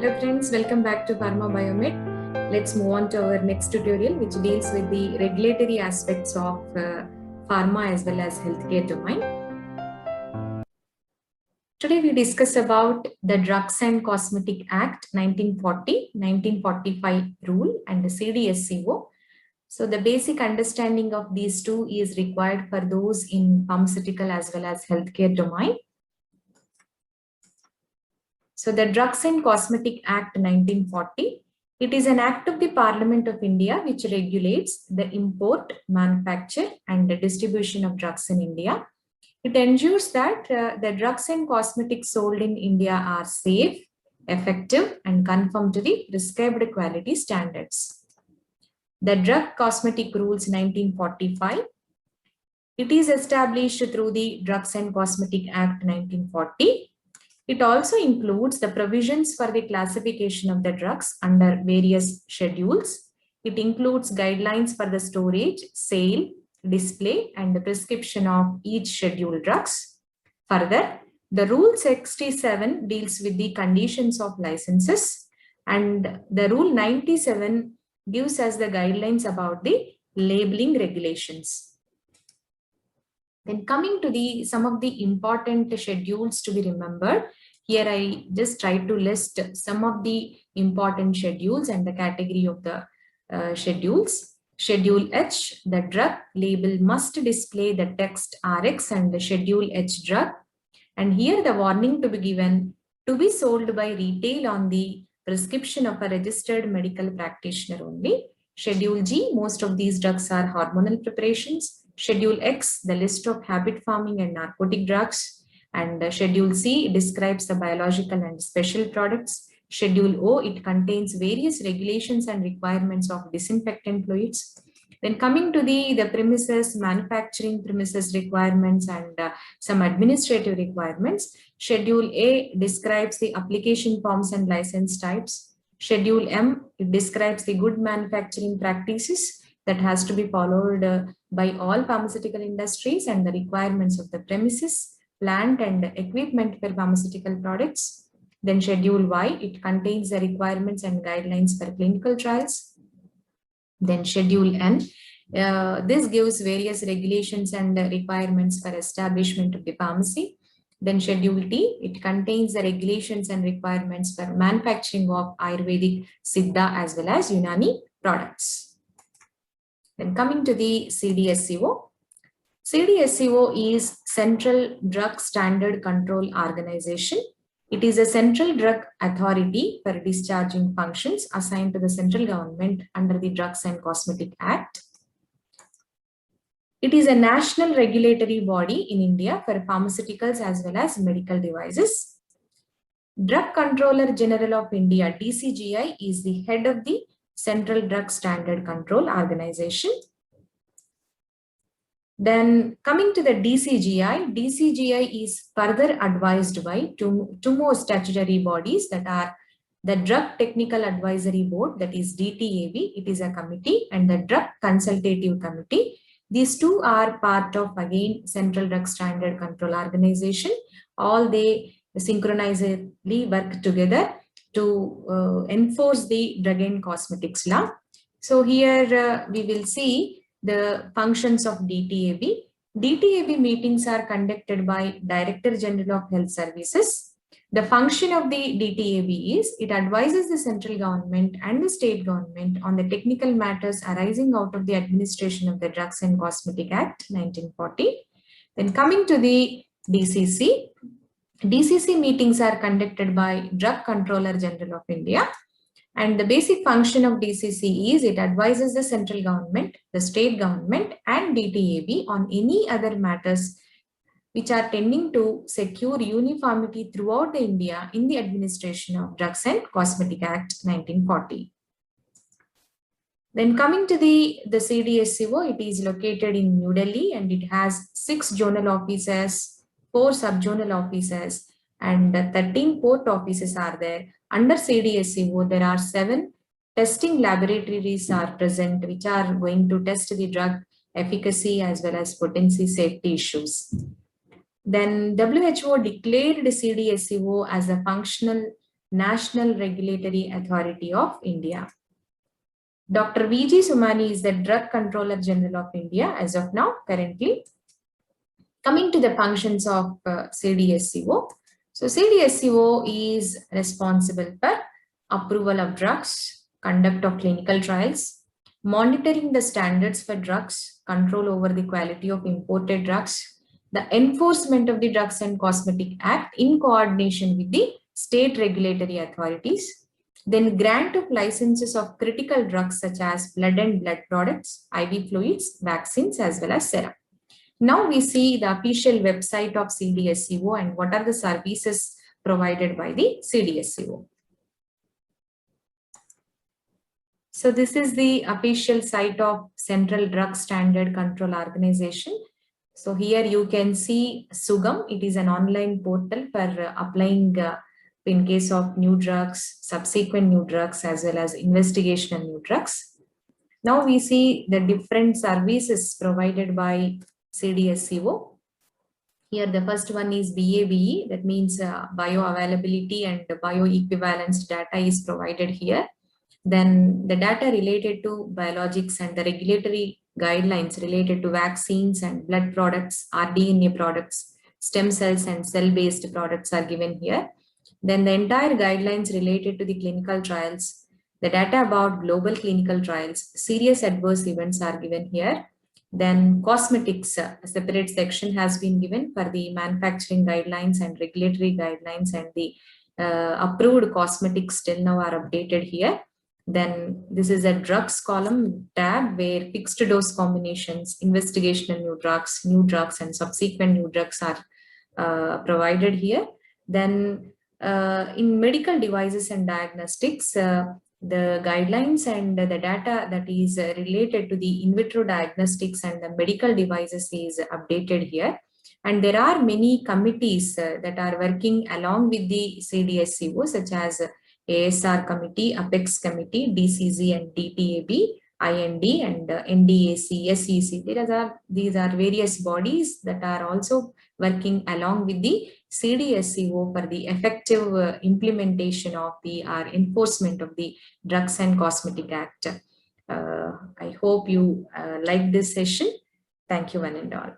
Hello friends, welcome back to Pharma Biomed. Let's move on to our next tutorial, which deals with the regulatory aspects of pharma as well as healthcare domain. Today we discuss about the Drugs and Cosmetic Act 1940, 1945 rule and the CDSCO. So the basic understanding of these two is required for those in pharmaceutical as well as healthcare domain. So the Drugs and Cosmetic Act 1940, it is an act of the Parliament of India which regulates the import, manufacture and the distribution of drugs in India. It ensures that the drugs and cosmetics sold in India are safe, effective and conform to the prescribed quality standards. The Drug Cosmetic Rules 1945, it is established through the Drugs and Cosmetic Act 1940. It also includes the provisions for the classification of the drugs under various schedules. It includes guidelines for the storage, sale, display, and the prescription of each scheduled drugs. Further, the Rule 67 deals with the conditions of licenses, and the Rule 97 gives us the guidelines about the labeling regulations. Then coming to some of the important schedules to be remembered, here I just try to list some of the important schedules and the category of the schedules. Schedule H, the drug label must display the text RX and the Schedule H drug. And here the warning to be given, to be sold by retail on the prescription of a registered medical practitioner only. Schedule G, most of these drugs are hormonal preparations. Schedule X, the list of habit forming and narcotic drugs. And Schedule C describes the biological and special products. Schedule O, it contains various regulations and requirements of disinfectant fluids. Then coming to the premises, manufacturing premises requirements and some administrative requirements. Schedule A describes the application forms and license types. Schedule M, it describes the good manufacturing practices that has to be followed by all pharmaceutical industries and the requirements of the premises, plant and equipment for pharmaceutical products. Then Schedule Y, it contains the requirements and guidelines for clinical trials. Then Schedule N, this gives various regulations and requirements for establishment of the pharmacy. Then Schedule T, it contains the regulations and requirements for manufacturing of Ayurvedic, Siddha as well as Unani products. Then coming to the CDSCO. CDSCO is Central Drug Standard Control Organization. It is a central drug authority for discharging functions assigned to the central government under the Drugs and Cosmetic Act. It is a national regulatory body in India for pharmaceuticals as well as medical devices. Drug Controller General of India, DCGI, is the head of the Central Drug Standard Control Organization. Then coming to the DCGI, DCGI is further advised by two more statutory bodies, that are the Drug Technical Advisory Board, that is DTAB, it is a committee, and the Drug Consultative Committee. These two are part of, again, Central Drug Standard Control Organization. All they synchronously work together to enforce the drug and cosmetics law. So here we will see the functions of DTAB. DTAB meetings are conducted by Director General of Health Services. The function of the DTAB is it advises the central government and the state government on the technical matters arising out of the administration of the Drugs and Cosmetic Act 1940. Then coming to the DCC. DCC meetings are conducted by Drug Controller General of India. And the basic function of DCC is it advises the central government, the state government and DTAB on any other matters which are tending to secure uniformity throughout the India in the administration of Drugs and Cosmetic Act 1940. Then coming to the CDSCO, it is located in New Delhi and it has 6 zonal offices, 4 subzonal offices and 13 port offices are there. Under CDSCO, there are 7 testing laboratories are present which are going to test the drug efficacy as well as potency safety issues. Then WHO declared CDSCO as a functional National Regulatory Authority of India. Dr. V.G. Somani is the Drug Controller General of India as of now, currently. Coming to the functions of CDSCO. So CDSCO is responsible for approval of drugs, conduct of clinical trials, monitoring the standards for drugs, control over the quality of imported drugs, the enforcement of the Drugs and Cosmetic Act in coordination with the state regulatory authorities, then grant of licenses of critical drugs such as blood and blood products, IV fluids, vaccines, as well as serum. Now we see the official website of CDSCO and what are the services provided by the CDSCO. So this is the official site of Central Drug Standard Control Organization. So here you can see Sugam. It is an online portal for applying in case of new drugs, subsequent new drugs, as well as investigational new drugs. Now we see the different services provided by CDSCO. Here the first one is BABE, that means bioavailability and bioequivalence data is provided here. Then the data related to biologics and the regulatory guidelines related to vaccines and blood products, rDNA products, stem cells and cell-based products are given here. Then the entire guidelines related to the clinical trials, the data about global clinical trials, serious adverse events are given here. Then cosmetics, a separate section has been given for the manufacturing guidelines and regulatory guidelines, and the approved cosmetics till now are updated here. Then this is a drugs column tab where fixed dose combinations, investigational new drugs and subsequent new drugs are provided here. Then in medical devices and diagnostics, the guidelines and the data that is related to the in vitro diagnostics and the medical devices is updated here. And there are many committees that are working along with the CDSCO, such as ASR committee, Apex committee, DCZ and DTAB, IND and NDAC, SEC. These are various bodies that are also working along with the CDSCO for the effective implementation of the enforcement of the Drugs and Cosmetic Act. I hope you like this session. Thank you one and all.